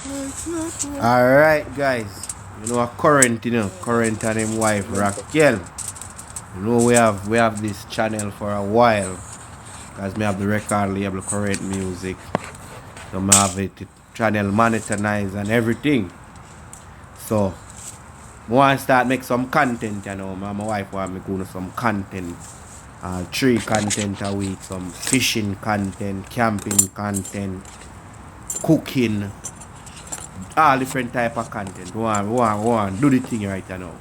Alright guys, you know current and him wife Raquel. You know we have this channel for a while. Because me have the record label current music. So I have it channel monetized and everything. So I want to start make some content, you know. My wife want me go to some content. 3 content a week, some fishing content, camping content, cooking, all different type of content. We want do the thing right now.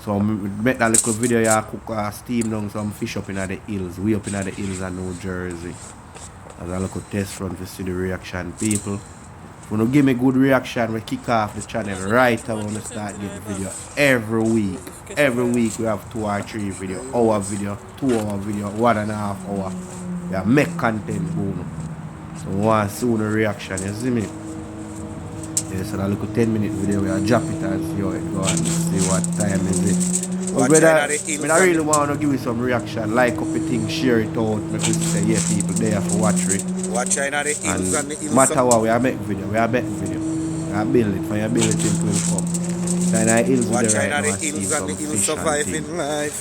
So make that little video here, cook steam down some fish up in the hills. We up in the hills in New Jersey. As a little test run to see the reaction. People, if you give me good reaction, we kick off the channel right I want to start getting video every week. Every week we have 2 or 3 video, hour video, 2 hour video, 1.5 hour. We make content boom. So we want sooner reaction, you see me? Yeah, so that little 10-minute video we drop it and see how it go and see what time is it. But brother, I really want to give you some reaction. Like up the thing, share it out, make you say yeah people there for watch it. Watch China the hills and the hills. No matter what, we are make video, we are make video. We are build it, for you build it it will come. China hills Watch there China right the now, hills and the hills surviving life.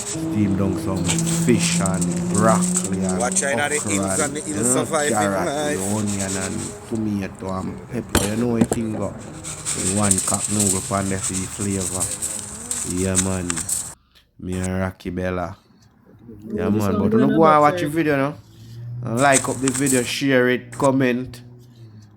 Steam down some fish and broccoli and Watch China the hills and the hills surviving life. Onion and tomato and pepper, you know what thing go. One cup noodle pan there for the flavor. Yeah man. Me and Rocky Bella. Yeah man, but don't go and watch the video now. Like up the video, share it, comment.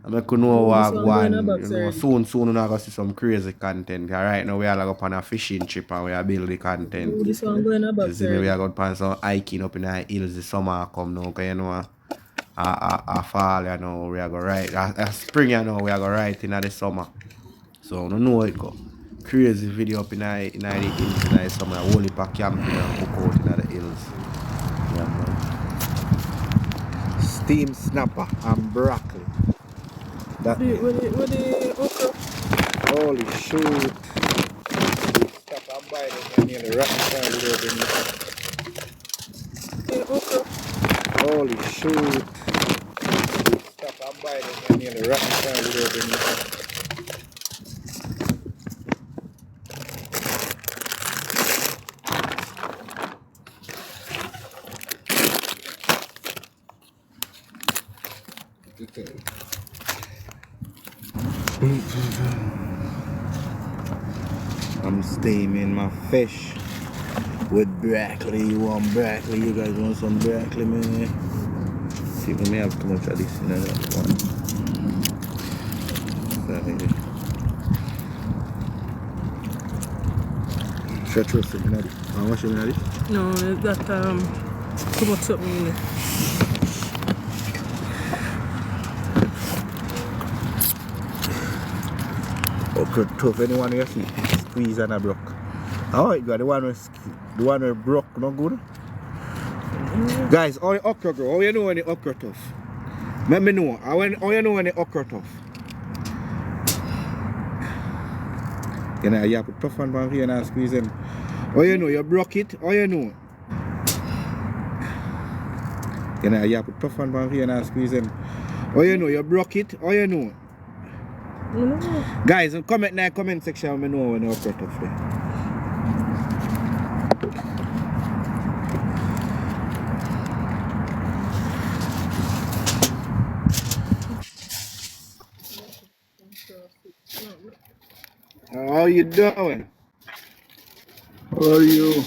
And make you know what one. You know, soon we're gonna see some crazy content. Right now we are like up on a fishing trip and we are building content. This one going about you see me, we are going to some hiking up in the hills the summer come now, cause you know a fall, you know, we are going right. A spring, you know, we are going right in the summer. So I don't know how it go. Crazy video up in the hills in the summer, a whole heap of camping and cook out in the hills. Yeah man. Steam snapper and broccoli. That what the okra? Holy shoot. Stop and buy them nearly right inside The okra. Holy shoot. Stop and buy them nearly right inside I'm steaming my fish with broccoli. You want broccoli? You guys want some broccoli, man? See, we may have too much of this in that one. Should I throw something at it? How much in it? No, that too much something in it. Okay, tough. Anyone you see squeeze and a broke. How you got the one with broke not good? Guys, how the okra grow? How you know when the okra tough? Let me know. How you know when the okra tough? You know, you have to put tough one from here and squeeze in. How you know you broke it? How you know? You know, you have to put tough one from here and squeeze in. How you know you broke it? How you know? Guys, comment in the comment section, let me know when you're cut off there. How you doing? How are you?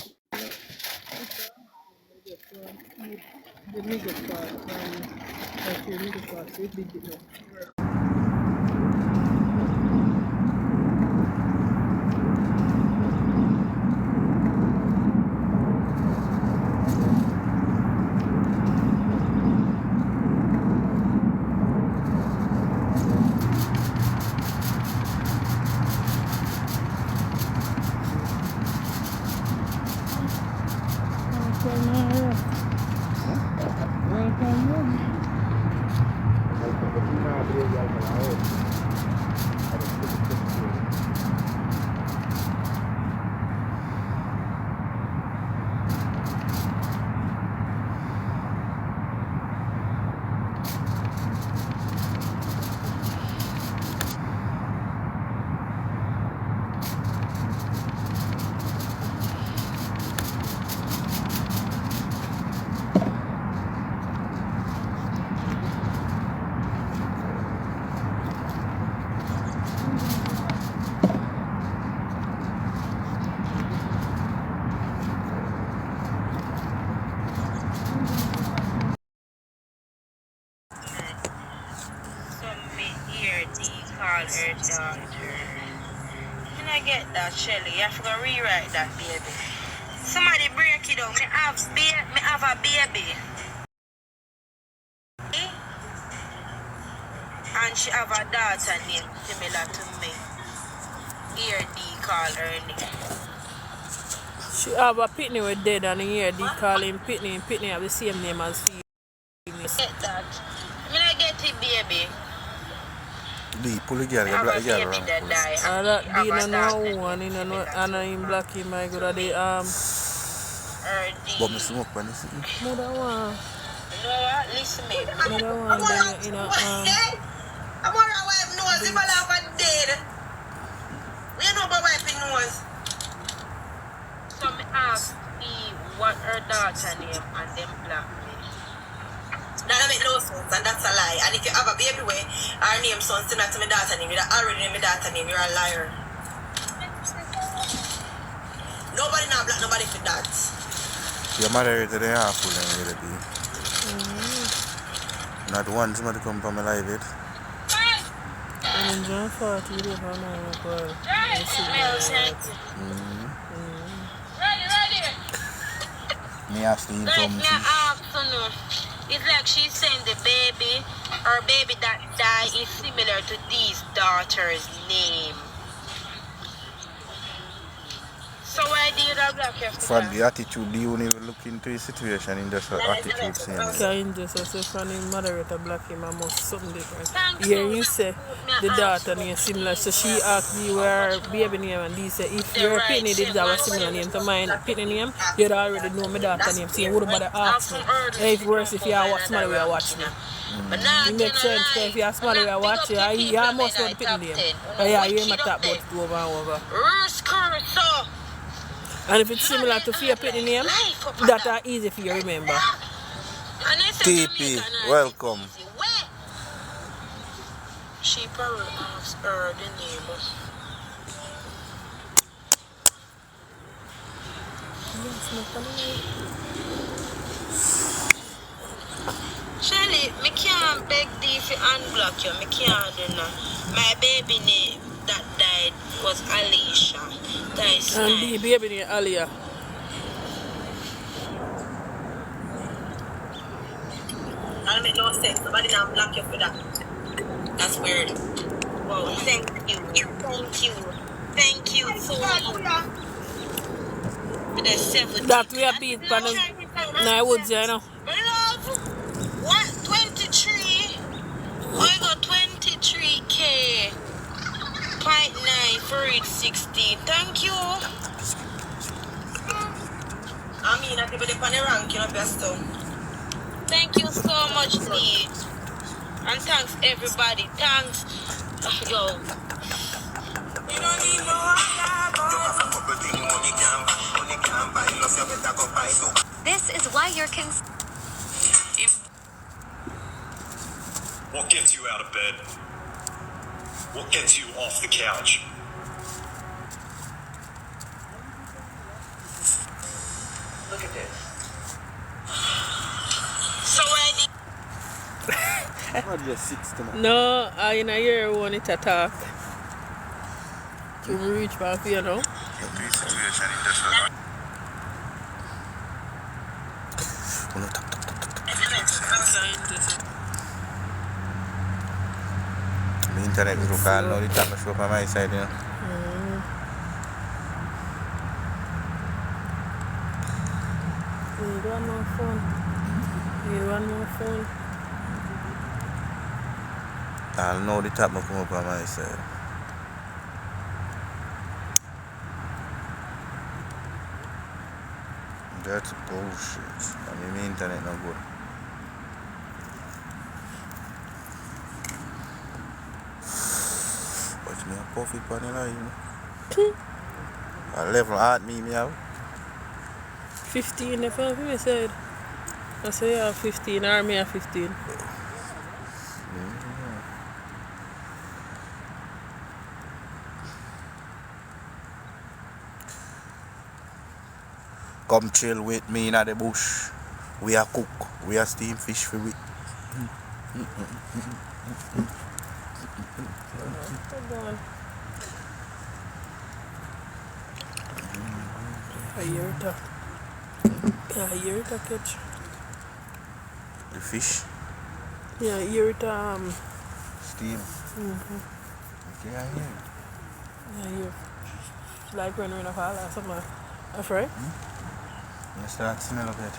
call her daughter. Can I get that, Shelly? You have to go rewrite that, baby. Somebody break it down. Me have a baby. And she have a daughter named similar to me. Here D call her name. She have a pitney with dead and here they call him pitney and pitney have the same name as female. Get that. I get it, baby. D, pull the girl, you Have a black girl baby around. that die. And that Have D a no daughter know one, named you know, similar and to in me. black him my good at the Her D. But me smoke when you see. mother one. You know what? Listen, baby. Mother one then you know I'm alright, wipe nose. If I laugh at dead. We know about wiping nose. So me ask me what her daughter name and them black me. That don't make no sense, and that's a lie. And if you have a baby way, our name sounds similar to my daughter name, you already name my daughter name, you're a liar. Nobody now black, nobody for that. Your mother to the half full and really be. Not one somebody come from my life yet. and in John 40 they have no girl. Me ask the Like income. me ask to know. It's like she's saying the baby, her baby that died is similar to these daughters' name. So why do you not block your From the attitude, do you even look into his situation in just attitude saying Can just say from the moderator black him I must something different. Thank Here you. you say the daughter name similar, so she asked me where her baby name and they say if your pitney did have a similar name to mine pitney name, you'd already know my daughter name. So you would bother ask me. Hey, if worse if you are watch somebody will watch me. It makes sense because if you are somebody will watch you, you must know the pitney name. But yeah, you hear my talk about it over and over. And if it's similar to your pitney name, that are easy for you to remember. TP, welcome. She probably asked her the name. Shelly, me can't beg thee to unblock you. Me can't do that. My baby name that died was Alicia. That is And the baby name Alia. That don't make no sense. Nobody now block you for that. That's weird. Wow, thank you. Thank you. Thank you so much. That we are beat pan I would say no. Love, what? 23? I got 23K. 0.9 for each 16. Thank you. I mean, I people on the rank, you know, best too. Thank you so much, Lee. And thanks, everybody. Thanks. Yo. You don't need no This is why you're What gets you out of bed? What gets you off the couch? Look at this. So ready. What just 60 man? No, I in a year one it attack. To reach back you know. Situation in just my internet is local now, the top show up on my side, you know. Need one more phone. Need one more phone. I'll know the top will come up on my side. That's bullshit. I mean, my internet not good. Watch me a puffy pan the line. A level at me have. 15 if I said. I say you have 15 or me have 15. Come chill with me in the bush. We are cook. We are steam fish for we. Yeah, hear it a catch. The fish. Yeah, hear it Steam. Okay, I hear it. yeah, hear like when we're in a fall or something. Afraid? You start smell of it.